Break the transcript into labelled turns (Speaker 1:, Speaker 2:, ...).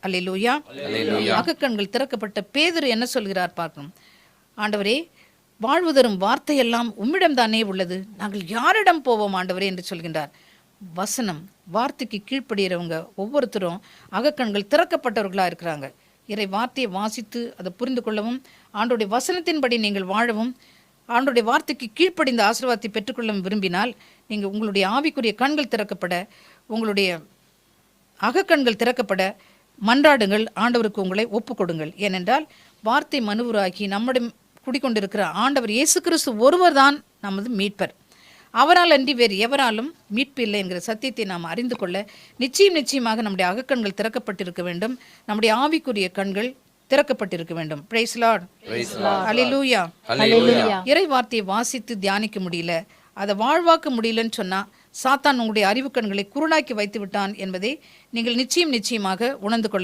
Speaker 1: அல்லேலூயா. அகக்கண்கள் திறக்கப்பட்ட பேதுரு என்ன சொல்கிறார் பார்க்கணும். ஆண்டவரே, வாழ்வு தரும் வார்த்தையெல்லாம் உம்மிடம் தானே உள்ளது, நாங்கள் யாரிடம் போவோம் ஆண்டவரே என்று சொல்கின்றார். வசனம் வார்த்தைக்கு கீழ்ப்படுகிறவங்க ஒவ்வொருத்தரும் அகக்கண்கள் திறக்கப்பட்டவர்களாக இருக்கிறாங்க. இறை வார்த்தையை வாசித்து அதை புரிந்து கொள்ளவும், ஆண்டோடைய வசனத்தின்படி நீங்கள் வாழவும், ஆண்டோடைய வார்த்தைக்கு கீழ்ப்படிந்த ஆசீர்வாதத்தை பெற்றுக்கொள்ள விரும்பினால் நீங்கள் உங்களுடைய ஆவிக்குரிய கண்கள் திறக்கப்பட, உங்களுடைய அகக்கண்கள் திறக்கப்பட மன்றாடுங்கள். ஆண்டவருக்கு உங்களை ஒப்புக்கொடுங்கள். ஏனென்றால் வார்த்தை மனுவராகி நம்மிடம் குடிக்கொண்டிருக்கிற ஆண்டவர் இயேசு கிறிஸ்து ஒருவர் தான் நமது மீட்பர். அவரால் அன்றி வேறு எவராலும் மீட்பு இல்லை என்கிற சத்தியத்தை நாம் அறிந்து கொள்ள நிச்சயமாக நம்முடைய அகக்கண்கள் திறக்கப்பட்டிருக்க வேண்டும். நம்முடைய ஆவிக்குரிய கண்கள் திறக்கப்பட்டிருக்க வேண்டும். Praise Lord. அல்லேலூயா. இறை வார்த்தையை வாசித்து தியானிக்க முடியல, அதை வாழ்வாக்க முடியலன்னு சொன்னா சாத்தான் உங்களுடைய அறிவு கண்களை குருடாக்கி வைத்து விட்டான் என்பதை நீங்கள் நிச்சயமாக உணர்ந்து கொள்ள வேண்டும்.